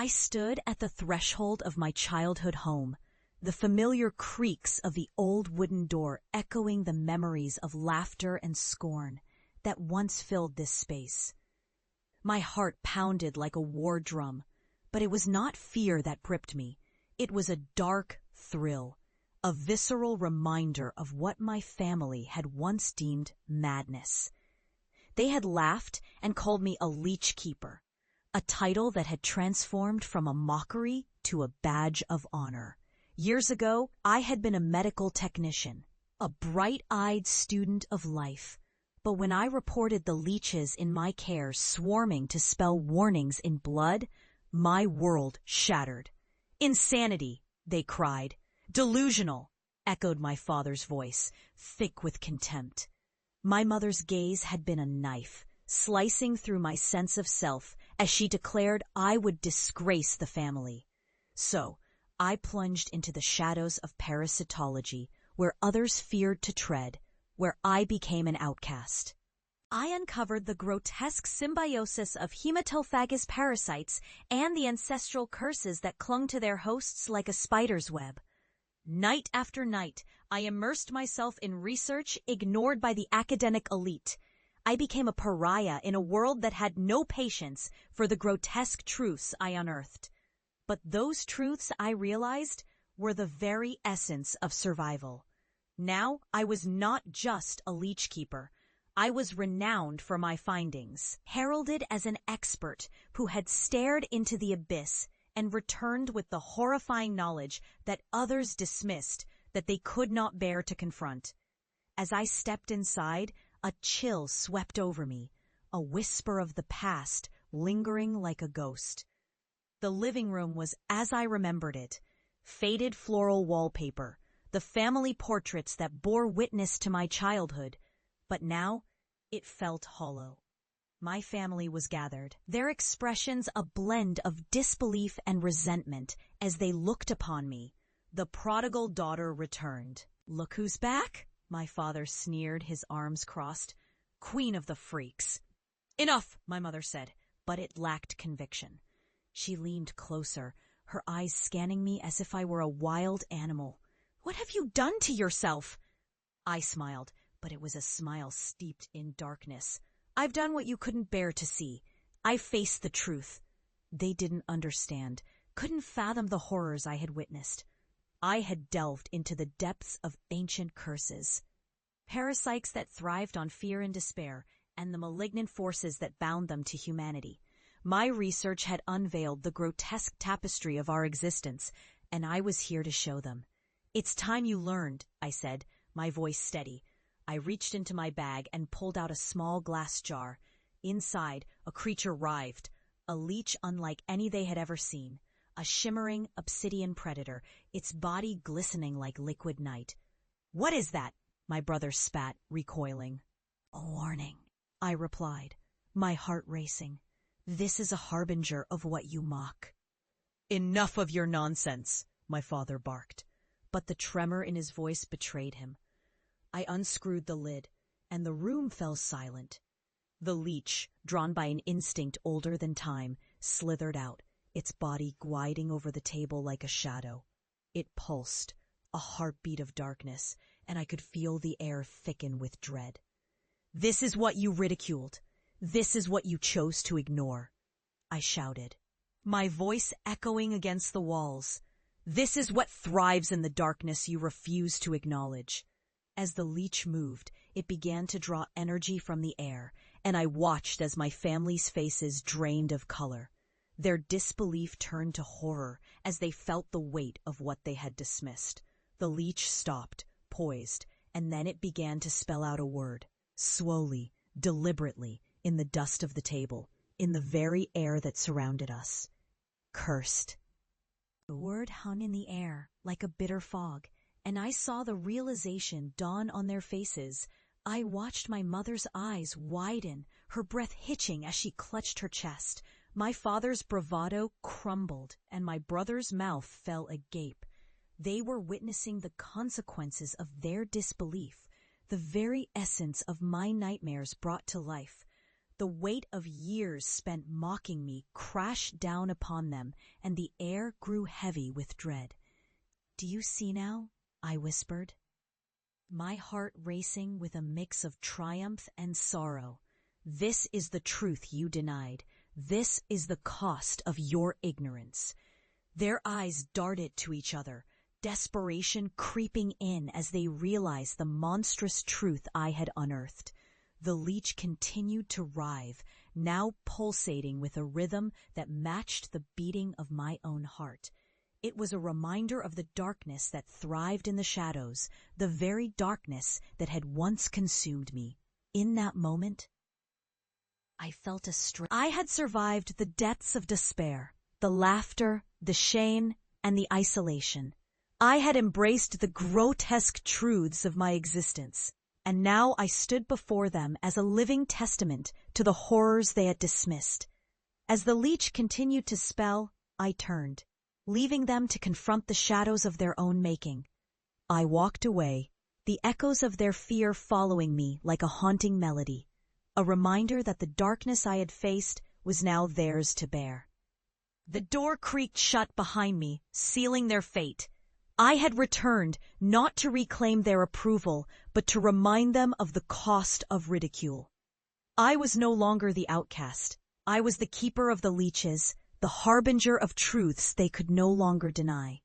I stood at the threshold of my childhood home, the familiar creaks of the old wooden door echoing the memories of laughter and scorn that once filled this space. My heart pounded like a war drum, but it was not fear that gripped me. It was a dark thrill, a visceral reminder of what my family had once deemed madness. They had laughed and called me a Leechkeeper, a title that had transformed from a mockery to a badge of honor. Years ago, I had been a medical technician, a bright-eyed student of life. But when I reported the leeches in my care swarming to spell warnings in blood, my world shattered. Insanity, they cried. Delusional, echoed my father's voice, thick with contempt. My mother's gaze had been a knife, slicing through my sense of self as she declared I would disgrace the family. So, I plunged into the shadows of parasitology, where others feared to tread, where I became an outcast. I uncovered the grotesque symbiosis of hematophagus parasites and the ancestral curses that clung to their hosts like a spider's web. Night after night, I immersed myself in research ignored by the academic elite. I became a pariah in a world that had no patience for the grotesque truths I unearthed. But those truths, I realized, were the very essence of survival. Now I was not just a leechkeeper. I was renowned for my findings, heralded as an expert who had stared into the abyss and returned with the horrifying knowledge that others dismissed, that they could not bear to confront. As I stepped inside, a chill swept over me, a whisper of the past lingering like a ghost. The living room was as I remembered it, faded floral wallpaper, the family portraits that bore witness to my childhood, but now it felt hollow. My family was gathered, their expressions a blend of disbelief and resentment as they looked upon me. The prodigal daughter returned. "Look who's back," my father sneered, his arms crossed. "Queen of the freaks." "Enough," my mother said, but it lacked conviction. She leaned closer, her eyes scanning me as if I were a wild animal. "What have you done to yourself?" I smiled, but it was a smile steeped in darkness. "I've done what you couldn't bear to see. I faced the truth." They didn't understand, couldn't fathom the horrors I had witnessed. I had delved into the depths of ancient curses, parasites that thrived on fear and despair, and the malignant forces that bound them to humanity. My research had unveiled the grotesque tapestry of our existence, and I was here to show them. "It's time you learned," I said, my voice steady. I reached into my bag and pulled out a small glass jar. Inside, a creature writhed, a leech unlike any they had ever seen, a shimmering obsidian predator, its body glistening like liquid night. "What is that?" my brother spat, recoiling. "A warning," I replied, my heart racing. "This is a harbinger of what you mock." "Enough of your nonsense," my father barked, but the tremor in his voice betrayed him. I unscrewed the lid, and the room fell silent. The leech, drawn by an instinct older than time, slithered out, its body gliding over the table like a shadow. It pulsed, a heartbeat of darkness, and I could feel the air thicken with dread. "This is what you ridiculed. This is what you chose to ignore," I shouted, my voice echoing against the walls. "This is what thrives in the darkness you refuse to acknowledge." As the leech moved, it began to draw energy from the air, and I watched as my family's faces drained of color. Their disbelief turned to horror as they felt the weight of what they had dismissed. The leech stopped, poised, and then it began to spell out a word, slowly, deliberately, in the dust of the table, in the very air that surrounded us. "Cursed." The word hung in the air like a bitter fog, and I saw the realization dawn on their faces. I watched my mother's eyes widen, her breath hitching as she clutched her chest. My father's bravado crumbled, and my brother's mouth fell agape. They were witnessing the consequences of their disbelief, the very essence of my nightmares brought to life. The weight of years spent mocking me crashed down upon them, and the air grew heavy with dread. "Do you see now?" I whispered, my heart racing with a mix of triumph and sorrow. "This is the truth you denied. This is the cost of your ignorance." Their eyes darted to each other, desperation creeping in as they realized the monstrous truth I had unearthed. The leech continued to writhe, now pulsating with a rhythm that matched the beating of my own heart. It was a reminder of the darkness that thrived in the shadows, the very darkness that had once consumed me. In that moment, I felt a strength. I had survived the depths of despair, the laughter, the shame, and the isolation. I had embraced the grotesque truths of my existence, and now I stood before them as a living testament to the horrors they had dismissed. As the leech continued to spell, I turned, leaving them to confront the shadows of their own making. I walked away, the echoes of their fear following me like a haunting melody, a reminder that the darkness I had faced was now theirs to bear. The door creaked shut behind me, sealing their fate. I had returned not to reclaim their approval, but to remind them of the cost of ridicule. I was no longer the outcast. I was the keeper of the leeches, the harbinger of truths they could no longer deny.